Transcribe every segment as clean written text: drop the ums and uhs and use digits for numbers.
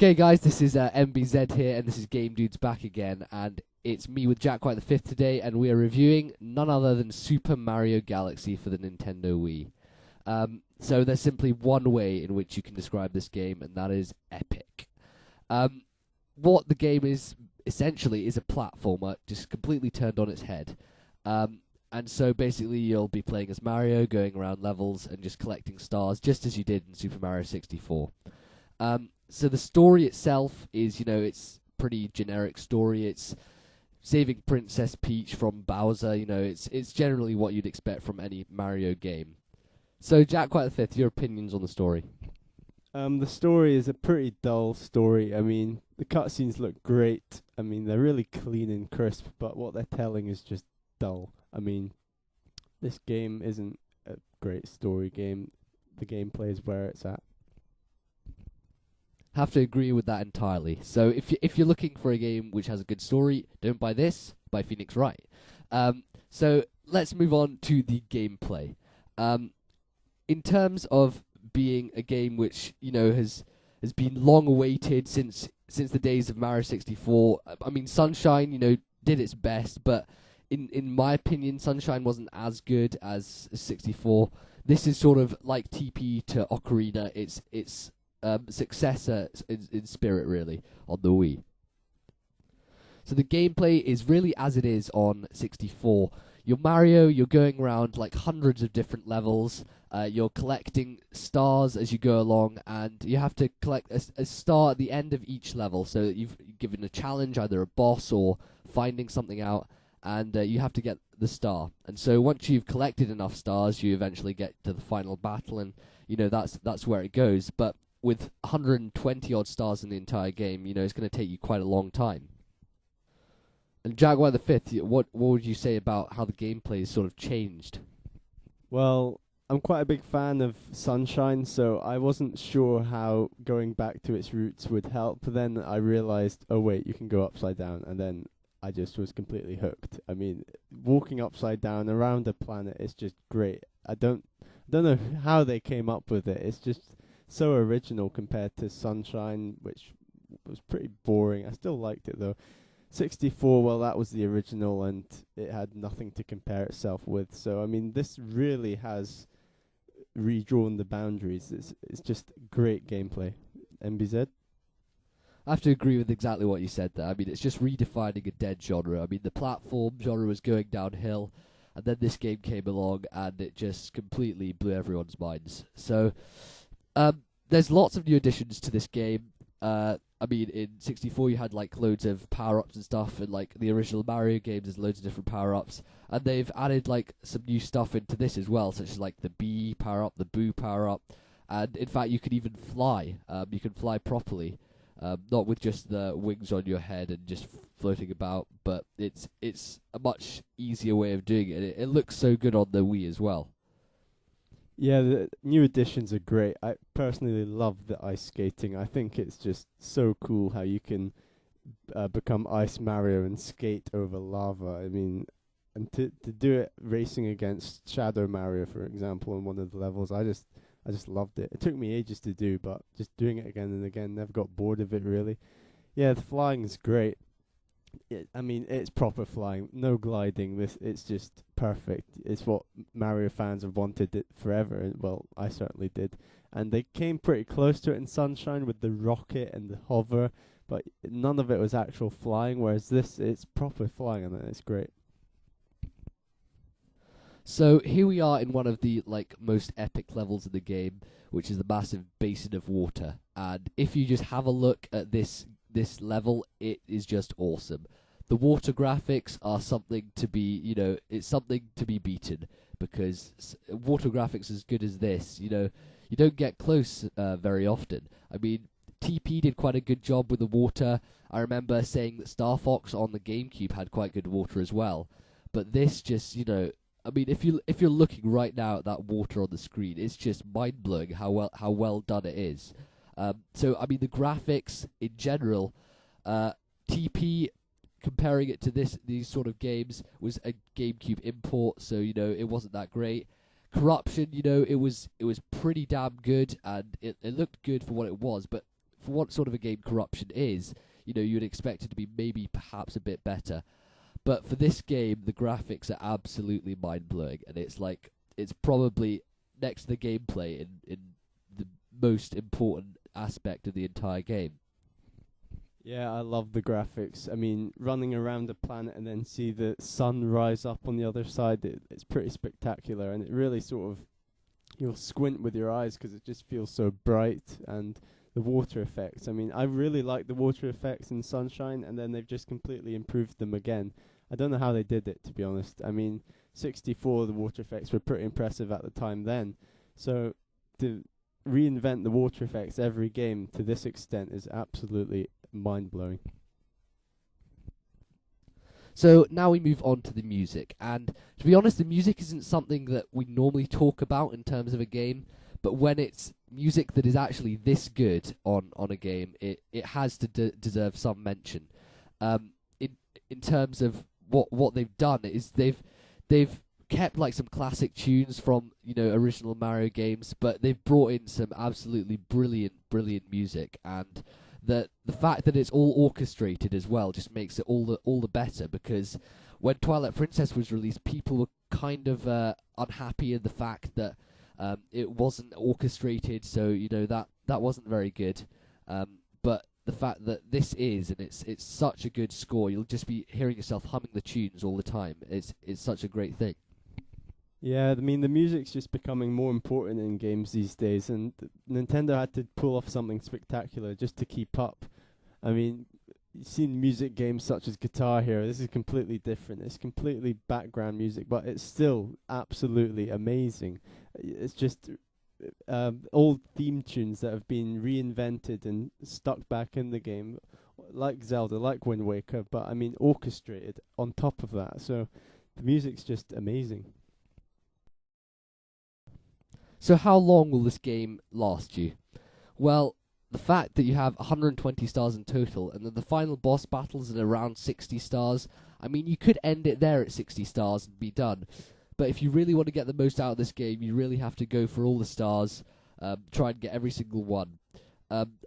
Okay, guys, this is MBZ here, and this is GameDoods back again, and it's me with JackWhiteV today, and we are reviewing none other than Super Mario Galaxy for the Nintendo Wii. So there's simply one way in which you can describe this game, and that is epic. What the game is, essentially, is a platformer, just completely turned on its head. And so basically you'll be playing as Mario, going around levels, and just collecting stars, just as you did in Super Mario 64. So the story itself is, it's pretty generic story. It's saving Princess Peach from Bowser. It's generally what you'd expect from any Mario game. So, JackWhiteV, your opinions on the story? The story is a pretty dull story. I mean, the cutscenes look great. I mean, they're really clean and crisp, but what they're telling is just dull. I mean, this game isn't a great story game. The gameplay is where it's at. Have to agree with that entirely. So if you're looking for a game which has a good story, don't buy this. Buy Phoenix Wright. So let's move on to the gameplay. In terms of being a game which has been long awaited since the days of Mario 64. I mean, Sunshine did its best, but in my opinion, Sunshine wasn't as good as 64. This is sort of like TP to Ocarina. It's successor in spirit, really, on the Wii. So the gameplay is really as it is on 64. You're Mario, you're going around like hundreds of different levels, you're collecting stars as you go along, and you have to collect a star at the end of each level, so that you've given a challenge, either a boss or finding something out, and you have to get the star. And so once you've collected enough stars, you eventually get to the final battle, and that's where it goes. But with 120 odd stars in the entire game, it's going to take you quite a long time. And JackWhiteV, what would you say about how the gameplay has sort of changed? Well, I'm quite a big fan of Sunshine, so I wasn't sure how going back to its roots would help. But then I realized, oh wait, you can go upside down, and then I just was completely hooked. I mean, walking upside down around a planet is just great. I don't know how they came up with it. It's just so original compared to Sunshine, which was pretty boring. I still liked it though. 64, well, that was the original, and it had nothing to compare itself with. So, I mean, this really has redrawn the boundaries. It's just great gameplay. MBZ? I have to agree with exactly what you said there. I mean, it's just redefining a dead genre. I mean, the platform genre was going downhill, and then this game came along, and it just completely blew everyone's minds. So, there's lots of new additions to this game. I mean, in 64 you had like loads of power-ups and stuff, and like the original Mario games there's loads of different power-ups, and they've added like some new stuff into this as well, such as like the Bee power-up, the Boo power-up, and in fact you can even fly. You can fly properly, not with just the wings on your head and just floating about, but it's a much easier way of doing it. It looks so good on the Wii as well. Yeah, the new additions are great. I personally love the ice skating. I think it's just so cool how you can become Ice Mario and skate over lava. I mean, and to do it racing against Shadow Mario, for example, in one of the levels, I just loved it. It took me ages to do, but just doing it again and again, never got bored of it really. Yeah, the flying is great. I mean, it's proper flying, no gliding. It's just perfect. It's what Mario fans have wanted it forever. And well, I certainly did. And they came pretty close to it in Sunshine with the rocket and the hover, but none of it was actual flying. Whereas this, it's proper flying, and it's great. So here we are in one of the most epic levels of the game, which is the massive basin of water. And if you just have a look at this level, it is just awesome. The water graphics are something to be, it's something to be beaten, because water graphics as good as this, you don't get close very often. I mean, TP did quite a good job with the water. I remember saying that Star Fox on the GameCube had quite good water as well. But this just, I mean, if you're looking right now at that water on the screen, it's just mind blowing how well done it is. So I mean, the graphics in general, TP comparing it to these sort of games was a GameCube import, so it wasn't that great. Corruption, it was pretty damn good, and it looked good for what it was. But for what sort of a game Corruption is, you know, you'd expect it to be maybe perhaps a bit better. But for this game, the graphics are absolutely mind-blowing, and it's probably next to the gameplay in the most important aspect of the entire game. Yeah, I love the graphics. I mean, running around a planet and then see the sun rise up on the other side, it's pretty spectacular, and it really sort of, you'll squint with your eyes because it just feels so bright. And the water effects, I mean, I really like the water effects in Sunshine, and then they've just completely improved them again. I don't know how they did it, to be honest. I mean, 64, the water effects were pretty impressive at the time then. So to reinvent the water effects every game to this extent is absolutely mind-blowing. So now we move on to the music, and to be honest, the music isn't something that we normally talk about in terms of a game, but when it's music that is actually this good on a game, it has to deserve some mention. In terms of what they've done is they've kept like some classic tunes from, you know, original Mario games, but they've brought in some absolutely brilliant music, and the fact that it's all orchestrated as well just makes it all the better, because when Twilight Princess was released, people were kind of unhappy in the fact that it wasn't orchestrated, so you know that wasn't very good. But the fact that this is, and it's such a good score, you'll just be hearing yourself humming the tunes all the time. It's such a great thing. Yeah, I mean, the music's just becoming more important in games these days, and Nintendo had to pull off something spectacular just to keep up. I mean, you've seen music games such as Guitar Hero. This is completely different. It's completely background music, but it's still absolutely amazing. It's just old theme tunes that have been reinvented and stuck back in the game, like Zelda, like Wind Waker, but I mean orchestrated on top of that. So the music's just amazing. So how long will this game last you? Well, the fact that you have 120 stars in total, and that the final boss battles at around 60 stars, I mean, you could end it there at 60 stars and be done. But if you really want to get the most out of this game, you really have to go for all the stars, try and get every single one.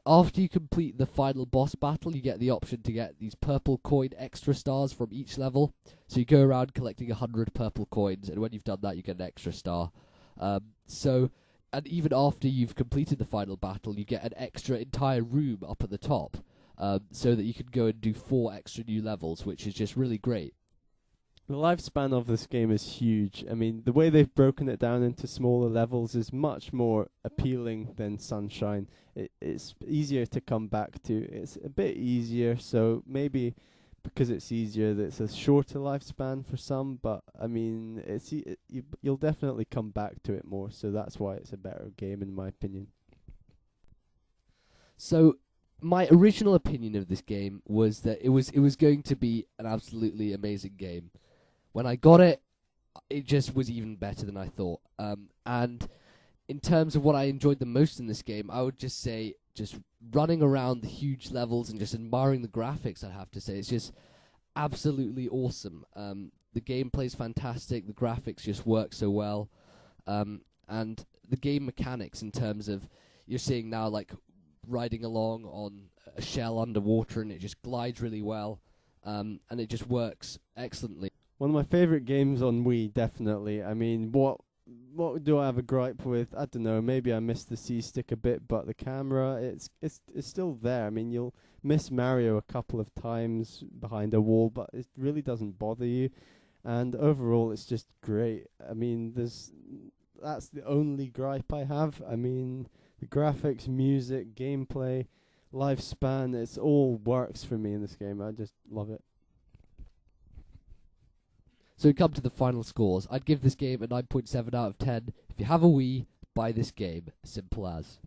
After you complete the final boss battle, you get the option to get these purple coin extra stars from each level. So you go around collecting 100 purple coins, and when you've done that, you get an extra star. And even after you've completed the final battle, you get an extra entire room up at the top, so that you can go and do 4 extra new levels, which is just really great. The lifespan of this game is huge. I mean, the way they've broken it down into smaller levels is much more appealing than Sunshine. It's easier to come back to. It's a bit easier, so maybe because it's easier, it's a shorter lifespan for some, but I mean, you'll definitely come back to it more, so that's why it's a better game in my opinion. So my original opinion of this game was that it was going to be an absolutely amazing game. When I got it, it just was even better than I thought. And in terms of what I enjoyed the most in this game, I would just say just running around the huge levels and just admiring the graphics, I'd have to say. It's just absolutely awesome. The gameplay's fantastic, the graphics just work so well. And the game mechanics in terms of, you're seeing now like riding along on a shell underwater, and it just glides really well, and it just works excellently. One of my favorite games on Wii, definitely. I mean, what do I have a gripe with? I don't know. Maybe I missed the C stick a bit, but the camera, it's still there. I mean, you'll miss Mario a couple of times behind a wall, but it really doesn't bother you. And overall, it's just great. I mean, that's the only gripe I have. I mean, the graphics, music, gameplay, lifespan, it's all works for me in this game. I just love it. So we come to the final scores. I'd give this game a 9.7 out of 10. If you have a Wii, buy this game. Simple as.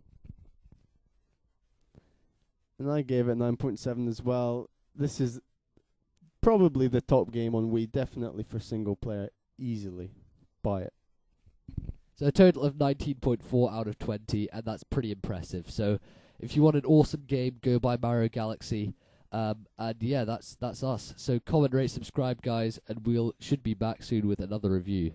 And I gave it 9.7 as well. This is probably the top game on Wii, definitely for single player, easily. Buy it. So a total of 19.4 out of 20, and that's pretty impressive. So if you want an awesome game, go buy Mario Galaxy. And yeah, that's us. So comment, rate, subscribe, guys, and should be back soon with another review.